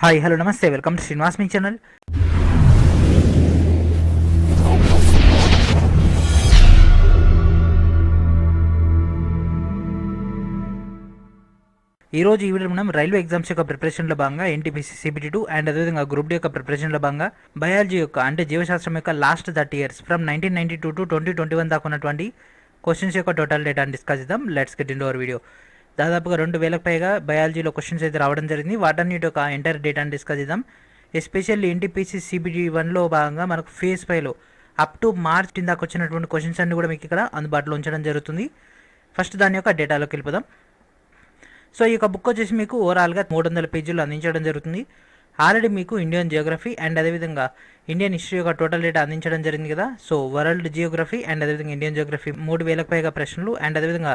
Hi hello నమస్తే welcome to Srinivas me channel. ఈరోజు ఈ వీడియో మనం రైల్వే ఎగ్జామ్స్ యొక్క ప్రిపరేషన్లో భాగంగా ఎన్టీపీసీ CBT 2 అండ్ అదేవిధంగా గ్రూప్ డి యొక్క ప్రిపరేషన్లో భాగంగా బయాలజీ యొక్క అంటే జీవశాస్త్రం యొక్క లాస్ట్ 30 years ఫ్రమ్ 1992 to 2021 దాకా ఉన్నటువంటి క్వశ్చన్స్ యొక్క టోటల్ డేటాను డిస్కస్ చేద్దాం. Let's get in our video. దాదాపుగా 2000కు పైగా బయాలజీలో క్వశ్చన్స్ అయితే రావడం జరిగింది. వాటన్నిటి యొక్క ఎంటైర్ డేటాను డిస్కస్ చేద్దాం. ఎస్పెషల్లీ ఎన్టీపీసీ CBT 1లో భాగంగా మనకు ఫేజ్ 5లో అప్ టు మార్చ్ దాకా వచ్చినటువంటి క్వశ్చన్స్ అన్ని కూడా మీకు ఇక్కడ అందుబాటులో ఉంచడం జరుగుతుంది. ఫస్ట్ దాని యొక్క డేటాలోకి వెళ్ళిపోదాం. సో ఈ యొక్క బుక్ వచ్చేసి మీకు ఓవరాల్గా 300 పేజీలు అందించడం జరుగుతుంది. ఆల్రెడీ మీకు ఇండియన్ జియోగ్రఫీ అండ్ అదేవిధంగా ఇండియన్ హిస్టరీ యొక్క టోటల్ డేటా అందించడం జరిగింది కదా. సో వరల్డ్ జియోగ్రఫీ అండ్ అదేవిధంగా ఇండియన్ జియోగ్రఫీ 3000కు పైగా ప్రశ్నలు అండ్ అదేవిధంగా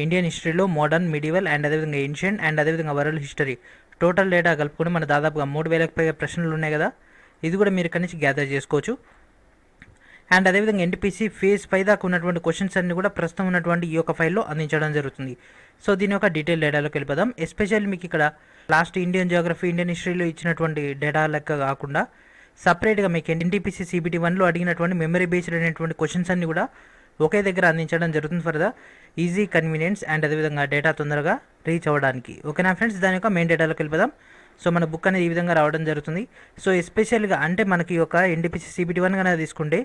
ఇండియన్ హిస్టరీలో మోడర్న్, మిడివల్ అండ్ అదేవిధంగా ఏన్షియంట్ అండ్ అదేవిధంగా వరల్డ్ హిస్టరీ టోటల్ డేటా కలుపుకొని మన దాదాపుగా 3000కు పైగా ప్రశ్నలు ఉన్నాయి కదా. ఇది కూడా మీరు ఇక్కడి నుంచి గ్యాదర్ చేసుకోవచ్చు. అండ్ అదేవిధంగా ఎన్టీపీసీ ఫేజ్ 5 దాకా ఉన్నటువంటి క్వశ్చన్స్ అన్ని కూడా ప్రస్తుతం ఉన్నటువంటి ఈ యొక్క ఫైల్లో అందించడం జరుగుతుంది. సో దీని యొక్క డీటెయిల్ డేటాలోకి వెళ్ళిపోదాం. ఎస్పెషల్లీ మీకు ఇక్కడ లాస్ట్ ఇండియన్ జియోగ్రఫీ, ఇండియన్ హిస్టరీలో ఇచ్చినటువంటి డేటా లెక్క కాకుండా సపరేట్గా మీకు ఎన్టీపీసీ CBT 1లో అడిగినటువంటి మెమరీ బేస్డ్ అనేటువంటి క్వశ్చన్స్ అన్ని కూడా ఒకే దగ్గర అందించడం జరుగుతుంది for the easy convenience and అదేవిధంగా డేటా తొందరగా రీచ్ అవ్వడానికి. ఓకేనా ఫ్రెండ్స్, దాని యొక్క మెయిన్ డేటాలోకి వెళ్ళిపోదాం. సో మన బుక్ అనేది ఈ విధంగా రావడం జరుగుతుంది. సో ఎస్పెషల్గా అంటే మనకి ఒక ఎన్టీపీసీ CBT 1 కనుక తీసుకుంటే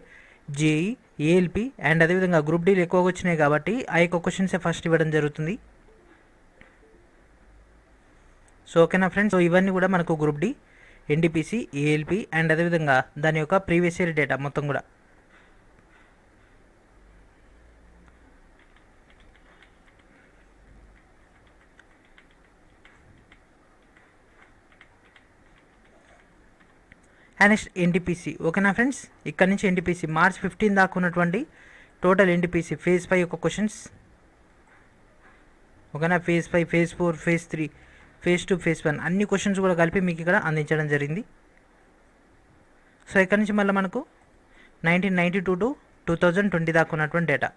జేఈ, ఏఎల్పి అండ్ అదేవిధంగా గ్రూప్ డీలు ఎక్కువగా వచ్చినాయి కాబట్టి ఆ యొక్క క్వశ్చన్సే ఫస్ట్ ఇవ్వడం జరుగుతుంది. సో ఓకేనా ఫ్రెండ్స్, సో ఇవన్నీ కూడా మనకు group D, NTPC, ALP and అదేవిధంగా దాని యొక్క ప్రీవియస్ ఇయర్ డేటా మొత్తం కూడా. And next NTPC. ఓకేనా ఫ్రెండ్స్, ఇక్కడ నుంచి ఎన్టీపీసీ మార్చ్ 15 దాకా ఉన్నటువంటి టోటల్ ఎన్టీపీసీ ఫేజ్ 5 యొక్క క్వశ్చన్స్. ఓకేనా, phase 5, phase 4, phase 3, phase 2, phase 1 అన్ని క్వశ్చన్స్ కూడా కలిపి మీకు ఇక్కడ అందించడం జరిగింది. సో ఇక్కడ నుంచి మళ్ళీ మనకు 1992 to 2020 దాకా ఉన్నటువంటి డేటా.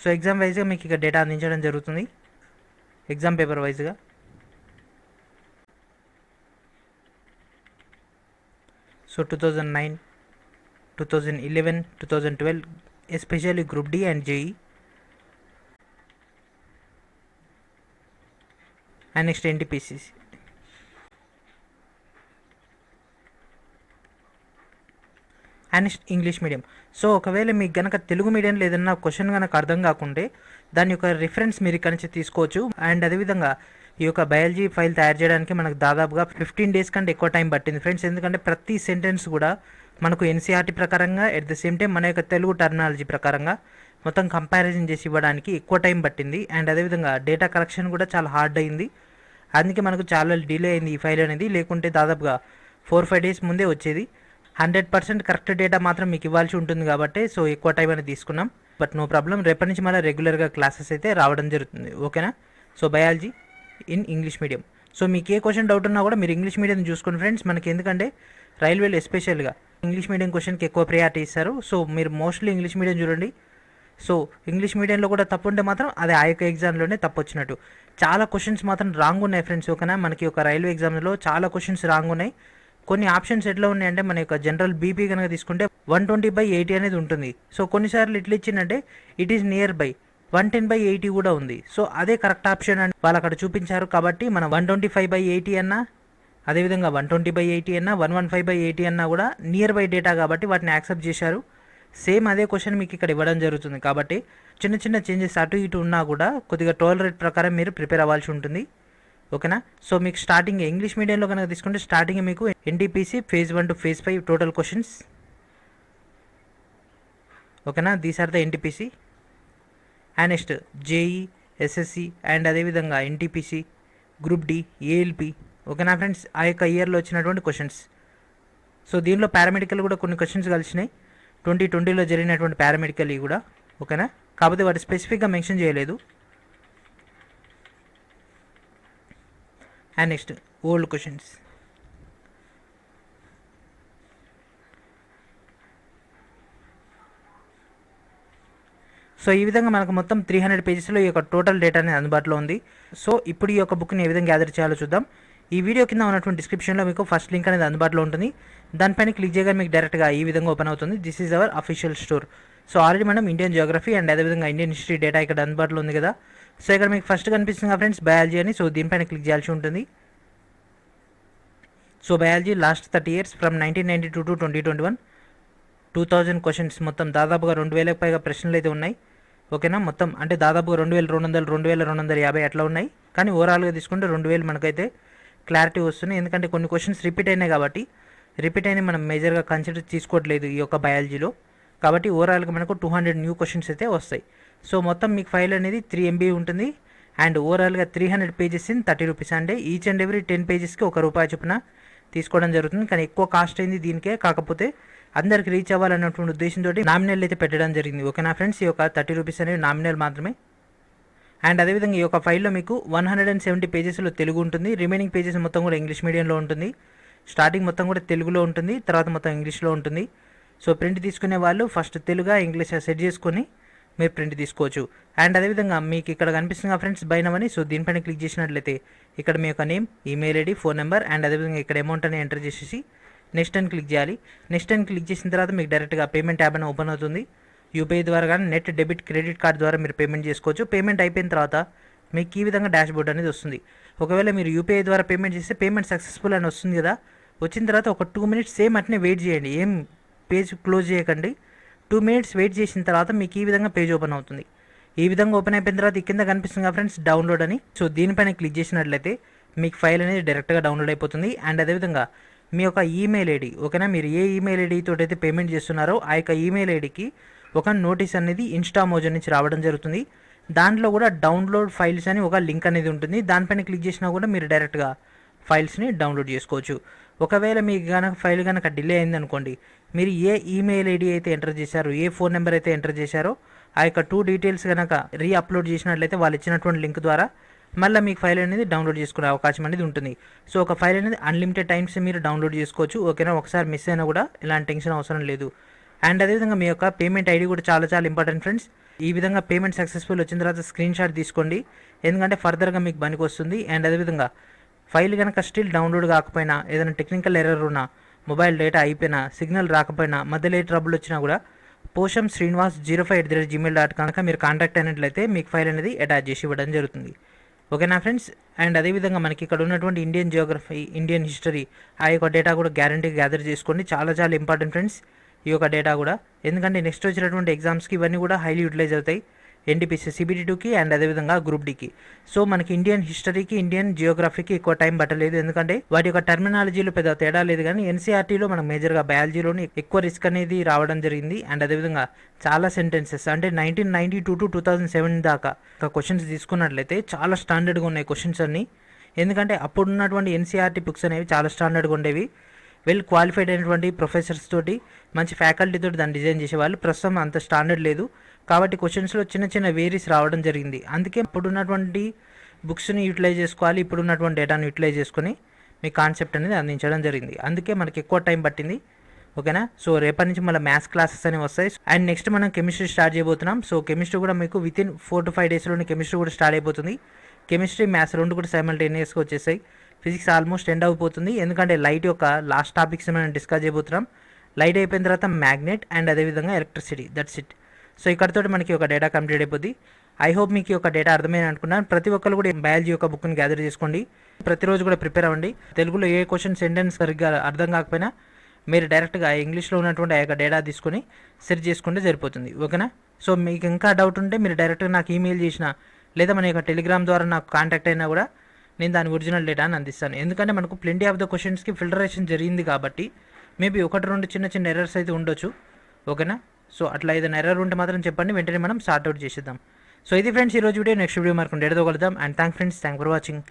సో ఎగ్జామ్ వైజ్గా మీకు ఇక్కడ డేటా అందించడం జరుగుతుంది, ఎగ్జామ్ పేపర్ వైజ్గా. So 2009, 2011, 2012 especially group D and JE. And next NTPC. And next English medium. So ఒకవేళ మీకు కనుక తెలుగు మీడియంలో ఏదైనా క్వశ్చన్ కనుక అర్థం కాకుంటే దాని యొక్క రిఫరెన్స్ మీరు ఇక్కడ నుంచి తీసుకోవచ్చు. అండ్ అదేవిధంగా ఈ యొక్క బయాలజీ ఫైల్ తయారు చేయడానికి మనకు దాదాపుగా 15 days కంటే ఎక్కువ టైం పట్టింది ఫ్రెండ్స్. ఎందుకంటే ప్రతి సెంటెన్స్ కూడా మనకు ఎన్సీఆర్టీ ప్రకారంగా ఎట్ ద సేమ్ టైం మన యొక్క తెలుగు టర్మినాలజీ ప్రకారంగా మొత్తం కంపారిజన్ చేసి ఇవ్వడానికి ఎక్కువ టైం పట్టింది. అండ్ అదేవిధంగా డేటా కలెక్షన్ కూడా చాలా హార్డ్ అయింది. అందుకే మనకు చాలా డిలే అయింది ఈ ఫైల్ అనేది. లేకుంటే దాదాపుగా 4-5 days ముందే వచ్చేది. 100% కరెక్ట్ డేటా మాత్రం మీకు ఇవ్వాల్సి ఉంటుంది కాబట్టి సో ఎక్కువ టైం అనేది తీసుకున్నాం. బట్ నో ప్రాబ్లం, రేపటి నుంచి మళ్ళీ రెగ్యులర్గా క్లాసెస్ అయితే రావడం జరుగుతుంది. ఓకేనా, so biology in English medium. So మీకు ఏ క్వశ్చన్ డౌట్ ఉన్నా కూడా మీరు ఇంగ్లీష్ మీడియం చూసుకోండి ఫ్రెండ్స్. మనకి ఎందుకంటే రైల్వేలో ఎస్పెషల్గా ఇంగ్లీష్ మీడియం క్వశ్చన్కి ఎక్కువ ప్రియారిటీ ఇస్తారు. సో మీరు మోస్ట్లీ ఇంగ్లీష్ మీడియం చూడండి. సో ఇంగ్లీష్ మీడియంలో కూడా తప్పు ఉంటే మాత్రం అది ఆ యొక్క ఎగ్జామ్లోనే తప్పు వచ్చినట్టు. చాలా క్వశ్చన్స్ మాత్రం రాంగ్ ఉన్నాయి ఫ్రెండ్స్. ఓకేనా, మనకి ఒక రైల్వే ఎగ్జామ్లో చాలా క్వశ్చన్స్ రాంగ్ ఉన్నాయి. కొన్ని ఆప్షన్స్ ఎట్లా ఉన్నాయంటే మన యొక్క జనరల్ బీపీ కనుక తీసుకుంటే 120/80 అనేది ఉంటుంది. సో కొన్నిసార్లు ఇట్లా ఇచ్చిందంటే ఇట్ ఈస్ నియర్ బై 110/80 కూడా ఉంది. సో అదే కరెక్ట్ ఆప్షన్ అని వాళ్ళు అక్కడ చూపించారు కాబట్టి మనం 125/80 అన్నా, అదేవిధంగా 120/80 అన్నా, 115/80 అన్నా కూడా నియర్ బై డేటా కాబట్టి వాటిని యాక్సెప్ట్ చేశారు. సేమ్ అదే క్వశ్చన్ మీకు ఇక్కడ ఇవ్వడం జరుగుతుంది కాబట్టి చిన్న చిన్న చేంజెస్ అటు ఇటు ఉన్నా కూడా కొద్దిగా టాలరేట్ ప్రకారం మీరు ప్రిపేర్ అవ్వాల్సి ఉంటుంది. ఓకేనా, సో మీకు స్టార్టింగ్ ఇంగ్లీష్ మీడియంలో కనుక తీసుకుంటే స్టార్టింగ్ మీకు NTPC phase 1 to phase 5 total questions. ఓకేనా, these are the NTPC. And next JE, SSC and అదేవిధంగా ఎన్టీపీసీ, గ్రూప్ డి, ఏఎల్పి. ఓకేనా ఫ్రెండ్స్, ఆ యొక్క ఇయర్లో వచ్చినటువంటి క్వశ్చన్స్. సో దీనిలో పారామెడికల్ కూడా కొన్ని క్వశ్చన్స్ కలిసినాయి 2020లో జరిగినటువంటి పారామెడికల్ కూడా. ఓకేనా, కాకపోతే వాటి స్పెసిఫిక్గా మెన్షన్ చేయలేదు. And next old questions. So ఈ విధంగా మనకు మొత్తం 300 పేజెస్లో ఈ యొక్క టోటల్ డేటా అనేది అందుబాటులో ఉంది. సో ఇప్పుడు ఈ యొక్క బుక్ని ఏ విధంగా గ్యాదర్ చేయాలో చూద్దాం. ఈ వీడియో కింద ఉన్నటువంటి డిస్క్రిప్షన్లో మీకు ఫస్ట్ లింక్ అనేది అందుబాటులో ఉంటుంది. దానిపైన క్లిక్ చేయగానే మీకు డైరెక్ట్గా ఈ విధంగా ఓపెన్ అవుతుంది. This is our official store. So already మనం ఇండియన్ జియోగ్రఫీ అండ్ అదేవిధంగా ఇండియన్ హిస్టరీ డేటా ఇక్కడ అందుబాటులో ఉంది కదా. సో ఇక్కడ మీకు ఫస్ట్ కనిపిస్తుంది ఫ్రెండ్స్ బయాలజీ అని. సో దీనిపైన క్లిక్ చేయాల్సి ఉంటుంది. So biology last 30 years from 1992 to 2021 2000 questions, మొత్తం దాదాపుగా 2000కి పైగా ప్రశ్నలు అయితే ఉన్నాయి. ఓకేనా, మొత్తం అంటే దాదాపుగా 2200 2250 అట్లా ఉన్నాయి. కానీ ఓవరాల్గా తీసుకుంటే 2000 మనకైతే క్లారిటీ వస్తుంది. ఎందుకంటే కొన్ని క్వశ్చన్స్ రిపీట్ అయినాయి కాబట్టి రిపీట్ అయినా మనం మేజర్గా కన్సిడర్ తీసుకోవట్లేదు ఈ యొక్క బయాలజీలో. కాబట్టి ఓవరాల్గా మనకు 200 న్యూ క్వశ్చన్స్ అయితే వస్తాయి. సో మొత్తం మీకు ఫైల్ అనేది 3 MB ఉంటుంది. అండ్ ఓవరాల్గా 300 పేజెస్ ఇన్ 30 రూపీస్. అంటే ఈచ్ అండ్ ఎవ్రీ 10 పేజెస్కి ₹1 చొప్పున తీసుకోవడం జరుగుతుంది. కానీ ఎక్కువ కాస్ట్ అయింది దీనికే. కాకపోతే అందరికి రీచ్ అవ్వాలన్నటువంటి ఉద్దేశంతో నామినల్ అయితే పెట్టడం జరిగింది. ఓకేనా ఫ్రెండ్స్, ఈ యొక్క 30 రూపీస్ అనేవి నామినల్ మాత్రమే. అండ్ అదేవిధంగా ఈ యొక్క ఫైల్లో మీకు 170 పేజెస్లో తెలుగు ఉంటుంది. రిమైనింగ్ పేజెస్ మొత్తం కూడా ఇంగ్లీష్ మీడియంలో ఉంటుంది. స్టార్టింగ్ మొత్తం కూడా తెలుగులో ఉంటుంది, తర్వాత మొత్తం ఇంగ్లీష్లో ఉంటుంది. సో ప్రింట్ తీసుకునే వాళ్ళు ఫస్ట్ తెలుగు ఇంగ్లీష్ సెట్ చేసుకొని మీరు ప్రింట్ తీసుకోవచ్చు. అండ్ అదేవిధంగా మీకు ఇక్కడ కనిపిస్తుంది ఫ్రెండ్స్ బై నౌ అని. సో దీనిపైన క్లిక్ చేసినట్లయితే ఇక్కడ మీ యొక్క name, email ID, phone number and అదేవిధంగా ఇక్కడ అమౌంట్ అని ఎంటర్ చేసేసి నెక్స్ట్ అని క్లిక్ చేయాలి. నెక్స్ట్ అని క్లిక్ చేసిన తర్వాత మీకు డైరెక్ట్గా పేమెంట్ ట్యాబ్ అని ఓపెన్ అవుతుంది. యూపీఐ ద్వారా కానీ నెట్ డెబిట్ క్రెడిట్ కార్డ్ ద్వారా మీరు పేమెంట్ చేసుకోవచ్చు. పేమెంట్ అయిపోయిన తర్వాత మీకు ఈ విధంగా డాష్ బోర్డ్ అనేది వస్తుంది. ఒకవేళ మీరు యూపీఐ ద్వారా పేమెంట్ చేస్తే పేమెంట్ సక్సెస్ఫుల్ అని వస్తుంది కదా. వచ్చిన తర్వాత ఒక 2 minutes సేమ్ అట్నే వెయిట్ చేయండి, ఏం పేజ్ క్లోజ్ చేయకండి. 2 minutes వెయిట్ చేసిన తర్వాత మీకు ఈ విధంగా పేజ్ ఓపెన్ అవుతుంది. ఈ విధంగా ఓపెన్ అయిపోయిన తర్వాత ఈ కింద కనిపిస్తుంది ఫ్రెండ్స్ డౌన్లోడ్ అని. సో దీనిపైన క్లిక్ చేసినట్లయితే మీకు ఫైల్ అనేది డైరెక్ట్గా డౌన్లోడ్ అయిపోతుంది. అండ్ అదేవిధంగా మీ యొక్క ఈమెయిల్ ఐడి, ఓకేనా, మీరు ఏ ఈమెయిల్ ఐడి తోటి అయితే పేమెంట్ చేస్తున్నారో ఆ యొక్క ఈమెయిల్ ఐడికి ఒక నోటీస్ అనేది ఇన్స్టామోజో నుంచి రావడం జరుగుతుంది. దాంట్లో కూడా డౌన్లోడ్ ఫైల్స్ అని ఒక లింక్ అనేది ఉంటుంది. దానిపైన క్లిక్ చేసినా కూడా మీరు డైరెక్ట్గా ఫైల్స్ని డౌన్లోడ్ చేసుకోవచ్చు. ఒకవేళ మీకు కనుక ఫైల్ కనుక డిలే అయిందనుకోండి, మీరు ఏ ఈమెయిల్ ఐడి అయితే ఎంటర్ చేశారో, ఏ ఫోన్ నెంబర్ అయితే ఎంటర్ చేశారో ఆ యొక్క 2 డీటెయిల్స్ కనుక అప్లోడ్ చేసినట్లయితే వాళ్ళు ఇచ్చినటువంటి లింక్ ద్వారా మళ్ళీ మీకు ఫైల్ అనేది డౌన్లోడ్ చేసుకునే అవకాశం అనేది ఉంటుంది. సో ఒక ఫైల్ అనేది అన్లిమిటెడ్ టైమ్స్ మీరు డౌన్లోడ్ చేసుకోవచ్చు. ఓకేనా, ఒకసారి మిస్ అయినా కూడా ఇలాంటి టెన్షన్ అవసరం లేదు. అండ్ అదేవిధంగా మీ యొక్క పేమెంట్ ఐడి కూడా చాలా చాలా ఇంపార్టెంట్ ఫ్రెండ్స్. ఈ విధంగా పేమెంట్ సక్సెస్ఫుల్ వచ్చిన తర్వాత స్క్రీన్ షాట్ తీసుకోండి, ఎందుకంటే ఫర్దర్గా మీకు పనికి వస్తుంది. అండ్ అదేవిధంగా ఫైల్ కనుక స్టిల్ డౌన్లోడ్ కాకపోయినా, ఏదైనా టెక్నికల్ ఎర్రర్ ఉన్నా, మొబైల్ డేటా అయిపోయినా, సిగ్నల్ రాకపోయినా, మధ్యలో ట్రబుల్ వచ్చినా కూడా poshamsrinivas05@gmail.com కనుక మీరు కాంటాక్ట్ అయినట్లయితే మీకు ఫైల్ అనేది అటాచ్ చేసి ఇవ్వడం జరుగుతుంది. ఓకేనా ఫ్రెండ్స్. అండ్ అదేవిధంగా మనకి ఇక్కడ ఉన్నటువంటి ఇండియన్ జియోగ్రఫీ, ఇండియన్ హిస్టరీ ఆ యొక్క డేటా కూడా గ్యారంటీగా గ్యాదర్ చేసుకోండి. చాలా చాలా ఇంపార్టెంట్ ఫ్రెండ్స్ ఈ యొక్క డేటా కూడా. ఎందుకంటే నెక్స్ట్ వచ్చినటువంటి ఎగ్జామ్స్కి ఇవన్నీ కూడా హైలీ యూటిలైజ్ అవుతాయి. ఎన్టీపీసీ CBT2కి అండ్ అదేవిధంగా గ్రూప్ Dకి. సో మనకి ఇండియన్ హిస్టరీకి, ఇండియన్ జియోగ్రఫీకి ఎక్కువ టైం పట్టలేదు, ఎందుకంటే వాటి యొక్క టర్మినాలజీలో పెద్ద తేడా లేదు. కానీ NCERTలో మనకు మేజర్గా బయాలజీలోని ఎక్కువ రిస్క్ అనేది రావడం జరిగింది. అండ్ అదేవిధంగా చాలా సెంటెన్సెస్ అంటే 1992 to 2007 దాకా క్వశ్చన్స్ తీసుకున్నట్లయితే చాలా స్టాండర్డ్గా ఉన్నాయి క్వశ్చన్స్ అన్నీ. ఎందుకంటే అప్పుడున్నటువంటి NCERT బుక్స్ అనేవి చాలా స్టాండర్డ్గా ఉండేవి. వెల్ క్వాలిఫైడ్ అయినటువంటి ప్రొఫెసర్స్ తోటి, మంచి ఫ్యాకల్టీ తోటి దాన్ని డిజైన్ చేసేవాళ్ళు. ప్రస్తుతం అంత స్టాండర్డ్ లేదు కాబట్టి క్వశ్చన్స్లో చిన్న చిన్న వేరీస్ రావడం జరిగింది. అందుకే ఇప్పుడున్నటువంటి బుక్స్ని యూటిలైజ్ చేసుకోవాలి, ఇప్పుడున్నటువంటి డేటాను యూటిలైజ్ చేసుకొని మీ కాన్సెప్ట్ అనేది అందించడం జరిగింది. అందుకే మనకి ఎక్కువ టైం పట్టింది. ఓకేనా. సో రేపటి నుంచి మళ్ళీ మ్యాథ్స్ క్లాసెస్ అనేవి వస్తాయి. అండ్ నెక్స్ట్ మనం కెమిస్ట్రీ స్టార్ట్ చేయబోతున్నాం. సో కెమిస్ట్రీ కూడా మీకు వితిన్ 4 to 5 డేస్లోనే కెమిస్ట్రీ కూడా స్టార్ట్ అయిపోతుంది. కెమిస్ట్రీ, మ్యాథ్స్ రెండు కూడా సైమల్టేనియస్గా వచ్చేసాయి. ఫిజిక్స్ ఆల్మోస్ట్ ఎండ్ అయిపోతుంది, ఎందుకంటే లైట్ యొక్క లాస్ట్ టాపిక్స్ మనం డిస్కస్ చేయబోతున్నాం. లైట్ అయిపోయిన తర్వాత మ్యాగ్నెట్ అండ్ అదేవిధంగా ఎలక్ట్రిసిటీ, దట్స్ ఇట్. సో ఇక్కడతో మనకి ఒక డేటా కంప్లీట్ అయిపోద్ది. ఐ హోప్ మీకు ఈ యొక్క డేటా అర్థమైంది అనుకున్నాను. ప్రతి ఒక్కరు కూడా బయాలజీ యొక్క బుక్ని గ్యాదర్ చేసుకోండి. ప్రతిరోజు కూడా ప్రిపేర్ అవ్వండి. తెలుగులో ఏ క్వశ్చన్ సెంటెన్స్ సరిగ్గా అర్థం కాకపోయినా మీరు డైరెక్ట్గా ఇంగ్లీష్లో ఉన్నటువంటి ఆ యొక్క డేటా తీసుకొని సెర్చ్ చేసుకుంటే సరిపోతుంది. ఓకేనా. సో మీకు ఇంకా డౌట్ ఉంటే మీరు డైరెక్ట్గా నాకు ఈమెయిల్ చేసినా లేదా మన యొక్క టెలిగ్రామ్ ద్వారా నాకు కాంటాక్ట్ అయినా కూడా నేను దాని ఒరిజినల్ డేటాని అందిస్తాను. ఎందుకంటే మనకు ప్లెంటీ ఆఫ్ ద క్వశ్చన్స్కి ఫిల్టరేషన్ జరిగింది కాబట్టి మేబీ 1-2 చిన్న చిన్న ఎర్రర్స్ అయితే ఉండొచ్చు. ఓకేనా. సో అట్లా ఏదైనా ఎర్రర్ ఉంటే మాత్రం చెప్పండి, వెంటనే మనం సార్ట్అవుట్ చేసేద్దాం. సో ఇది ఫ్రెండ్స్ ఈరోజు వీడియో. నెక్స్ట్ వీడియో మనకు డేటాతో కలుద్దాం. And thank for watching.